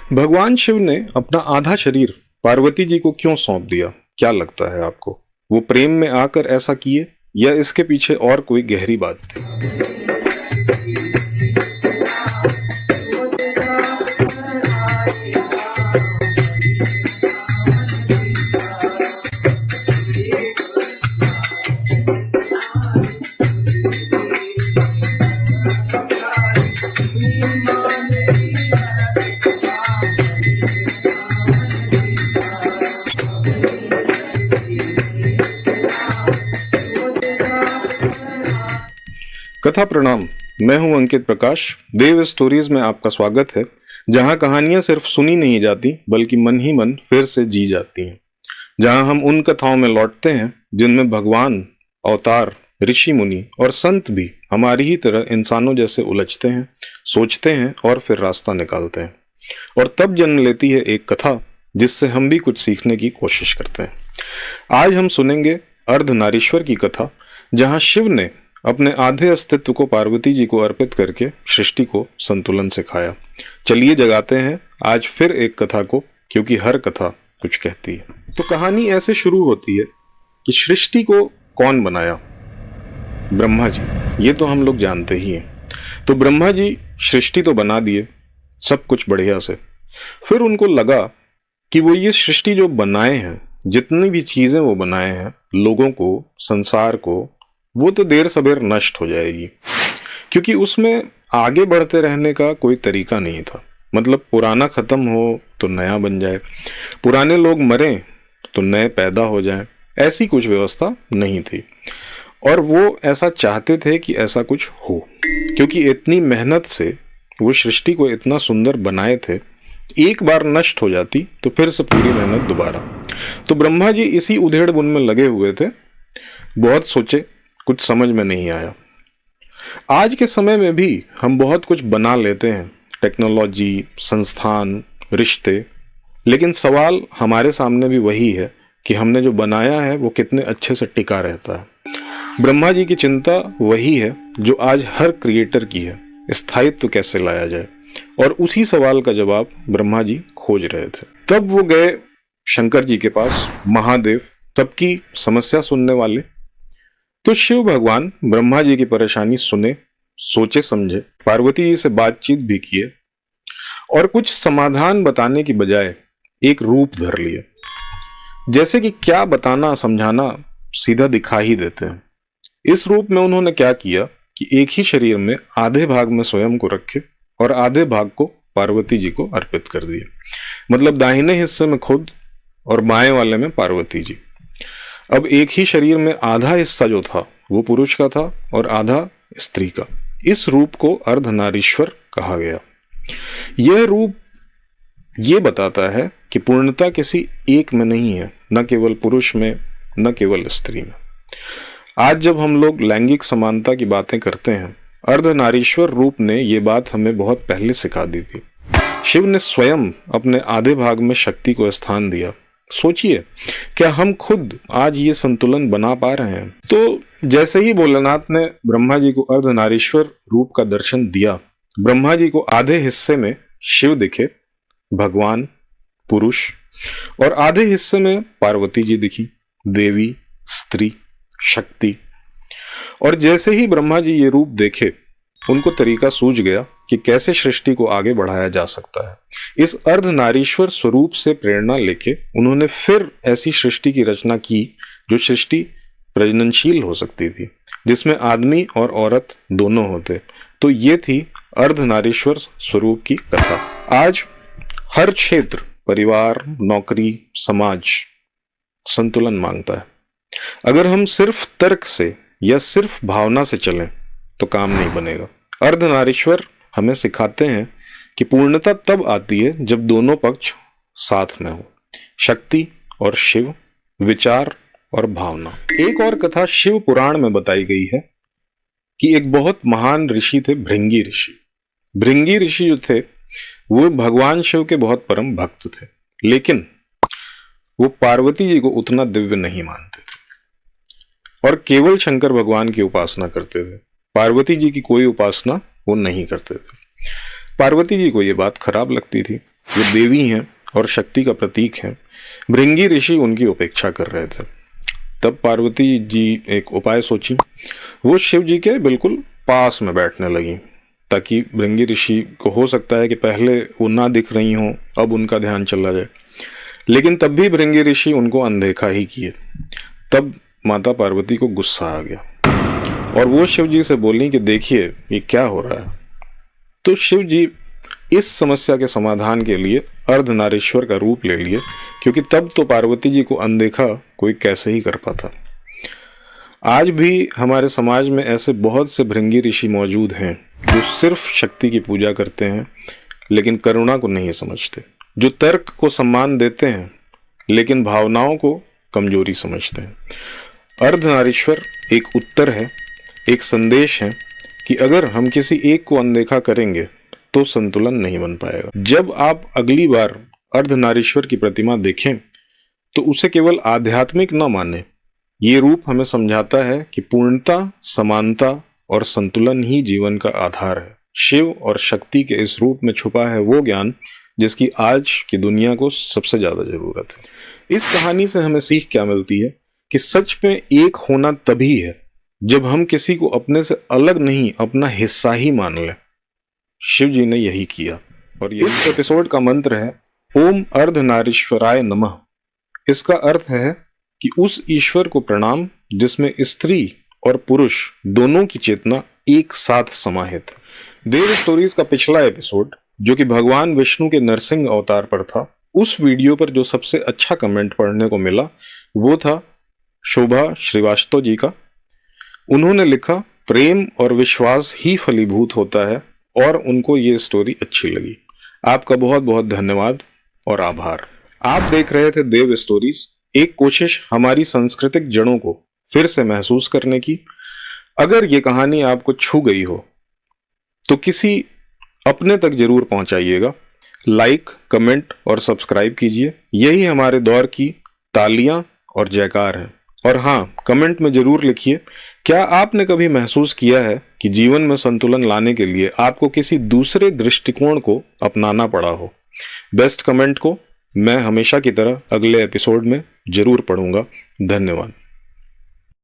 भगवान शिव ने अपना आधा शरीर पार्वती जी को क्यों सौंप दिया? क्या लगता है आपको? वो प्रेम में आकर ऐसा किए या इसके पीछे और कोई गहरी बात थी? कथा प्रणाम। मैं हूं अंकित प्रकाश। देव स्टोरीज में आपका स्वागत है, जहां कहानियां सिर्फ सुनी नहीं जाती बल्कि मन ही मन फिर से जी जाती हैं। जहां हम उन कथाओं में लौटते हैं जिनमें भगवान, अवतार, ऋषि मुनि और संत भी हमारी ही तरह इंसानों जैसे उलझते हैं, सोचते हैं और फिर रास्ता निकालते हैं। और तब जन्म लेती है एक कथा जिससे हम भी कुछ सीखने की कोशिश करते हैं। आज हम सुनेंगे अर्धनारीश्वर की कथा, जहां शिव ने अपने आधे अस्तित्व को पार्वती जी को अर्पित करके सृष्टि को संतुलन सिखाया। चलिए जगाते हैं आज फिर एक कथा को, क्योंकि हर कथा कुछ कहती है। तो कहानी ऐसे शुरू होती है कि सृष्टि को कौन बनाया? ब्रह्मा जी। ये तो हम लोग जानते ही हैं। तो ब्रह्मा जी सृष्टि तो बना दिए, सब कुछ बढ़िया से। फिर उनको लगा कि वो ये सृष्टि जो बनाए हैं, जितनी भी चीजें वो बनाए हैं, लोगों को, संसार को, वो तो देर सबेर नष्ट हो जाएगी, क्योंकि उसमें आगे बढ़ते रहने का कोई तरीका नहीं था। मतलब पुराना खत्म हो तो नया बन जाए, पुराने लोग मरें तो नए पैदा हो जाएं, ऐसी कुछ व्यवस्था नहीं थी। और वो ऐसा चाहते थे कि ऐसा कुछ हो, क्योंकि इतनी मेहनत से वो सृष्टि को इतना सुंदर बनाए थे, एक बार नष्ट हो जाती तो फिर से पूरी मेहनत दोबारा। तो ब्रह्मा जी इसी उधेड़ बुन में लगे हुए थे। बहुत सोचे, कुछ समझ में नहीं आया। आज के समय में भी हम बहुत कुछ बना लेते हैं, टेक्नोलॉजी, संस्थान, रिश्ते, लेकिन सवाल हमारे सामने भी वही है कि हमने जो बनाया है वो कितने अच्छे से टिका रहता है। ब्रह्मा जी की चिंता वही है जो आज हर क्रिएटर की है, स्थायित्व कैसे लाया जाए। और उसी सवाल का जवाब ब्रह्मा जी खोज रहे थे। तब वो गए शंकर जी के पास, महादेव, सबकी समस्या सुनने वाले। तो शिव भगवान ब्रह्मा जी की परेशानी सुने, सोचे समझे, पार्वती जी से बातचीत भी किए और कुछ समाधान बताने की बजाय एक रूप धर लिए। जैसे कि क्या बताना समझाना सीधा दिखा ही देते हैं। इस रूप में उन्होंने क्या किया कि एक ही शरीर में आधे भाग में स्वयं को रखे और आधे भाग को पार्वती जी को अर्पित कर दिए। मतलब दाहिने हिस्से में खुद और बाएं वाले में पार्वती जी। अब एक ही शरीर में आधा हिस्सा जो था वो पुरुष का था और आधा स्त्री का। इस रूप को अर्धनारीश्वर कहा गया। यह रूप ये बताता है कि पूर्णता किसी एक में नहीं है, न केवल पुरुष में, न केवल स्त्री में। आज जब हम लोग लैंगिक समानता की बातें करते हैं, अर्धनारीश्वर रूप ने ये बात हमें बहुत पहले सिखा दी थी। शिव ने स्वयं अपने आधे भाग में शक्ति को स्थान दिया। सोचिए, क्या हम खुद आज ये संतुलन बना पा रहे हैं? तो जैसे ही भोलेनाथ ने ब्रह्मा जी को अर्धनारीश्वर रूप का दर्शन दिया, ब्रह्मा जी को आधे हिस्से में शिव दिखे, भगवान, पुरुष, और आधे हिस्से में पार्वती जी दिखी, देवी, स्त्री, शक्ति। और जैसे ही ब्रह्मा जी ये रूप देखे, उनको तरीका सूझ गया कि कैसे सृष्टि को आगे बढ़ाया जा सकता है। इस अर्धनारीश्वर स्वरूप से प्रेरणा लेके उन्होंने फिर ऐसी सृष्टि की रचना की जो सृष्टि प्रजननशील हो सकती थी, जिसमें आदमी और औरत दोनों होते। तो ये थी अर्धनारीश्वर स्वरूप की कथा। आज हर क्षेत्र, परिवार, नौकरी, समाज संतुलन मांगता है। अगर हम सिर्फ तर्क से या सिर्फ भावना से चलें तो काम नहीं बनेगा। अर्धनारीश्वर हमें सिखाते हैं कि पूर्णता तब आती है जब दोनों पक्ष साथ में हो, शक्ति और शिव, विचार और भावना। एक और कथा शिव पुराण में बताई गई है कि एक बहुत महान ऋषि थे, भृंगी ऋषि। भृंगी ऋषि जो थे वो भगवान शिव के बहुत परम भक्त थे, लेकिन वो पार्वती जी को उतना दिव्य नहीं मानते थे और केवल शंकर भगवान की उपासना करते थे। पार्वती जी की कोई उपासना वो नहीं करते थे। पार्वती जी को ये बात खराब लगती थी। ये देवी हैं और शक्ति का प्रतीक हैं, भृंगी ऋषि उनकी उपेक्षा कर रहे थे। तब पार्वती जी एक उपाय सोची। वो शिव जी के बिल्कुल पास में बैठने लगी ताकि भृंगी ऋषि को हो सकता है कि पहले वो ना दिख रही हों, अब उनका ध्यान चला जाए, लेकिन तब भी भृंगी ऋषि उनको अनदेखा ही किए। तब माता पार्वती को गुस्सा आ गया और वो शिव जी से बोली कि देखिए ये क्या हो रहा है। तो शिव जी इस समस्या के समाधान के लिए अर्धनारीश्वर का रूप ले लिए, क्योंकि तब तो पार्वती जी को अनदेखा कोई कैसे ही कर पाता। आज भी हमारे समाज में ऐसे बहुत से भृंगी ऋषि मौजूद हैं जो सिर्फ शक्ति की पूजा करते हैं लेकिन करुणा को नहीं समझते, जो तर्क को सम्मान देते हैं लेकिन भावनाओं को कमजोरी समझते हैं। अर्धनारीश्वर एक उत्तर है, एक संदेश है कि अगर हम किसी एक को अनदेखा करेंगे तो संतुलन नहीं बन पाएगा। जब आप अगली बार अर्धनारीश्वर की प्रतिमा देखें तो उसे केवल आध्यात्मिक न माने। ये रूप हमें समझाता है कि पूर्णता, समानता और संतुलन ही जीवन का आधार है। शिव और शक्ति के इस रूप में छुपा है वो ज्ञान जिसकी आज की दुनिया को सबसे ज्यादा जरूरत है। इस कहानी से हमें सीख क्या मिलती है कि सच में एक होना तभी है जब हम किसी को अपने से अलग नहीं, अपना हिस्सा ही मान लें। शिव जी ने यही किया और इस एपिसोड का मंत्र है ओम अर्धनारीश्वराय नमः। इसका अर्थ है कि उस ईश्वर को प्रणाम जिसमें स्त्री और पुरुष दोनों की चेतना एक साथ समाहित है। देव स्टोरीज का पिछला एपिसोड जो कि भगवान विष्णु के नरसिंह अवतार पर था, उस वीडियो पर जो सबसे अच्छा कमेंट पढ़ने को मिला वो था शोभा श्रीवास्तव जी का। उन्होंने लिखा प्रेम और विश्वास ही फलीभूत होता है और उनको ये स्टोरी अच्छी लगी। आपका बहुत बहुत धन्यवाद और आभार। आप देख रहे थे देव स्टोरीज, एक कोशिश हमारी सांस्कृतिक जड़ों को फिर से महसूस करने की। अगर ये कहानी आपको छू गई हो तो किसी अपने तक जरूर पहुंचाइएगा। लाइक, कमेंट और सब्सक्राइब कीजिए। यही हमारे दौर की तालियां और जयकार है। और हाँ, कमेंट में जरूर लिखिए क्या आपने कभी महसूस किया है कि जीवन में संतुलन लाने के लिए आपको किसी दूसरे दृष्टिकोण को अपनाना पड़ा हो। बेस्ट कमेंट को मैं हमेशा की तरह अगले एपिसोड में जरूर पढ़ूंगा। धन्यवाद।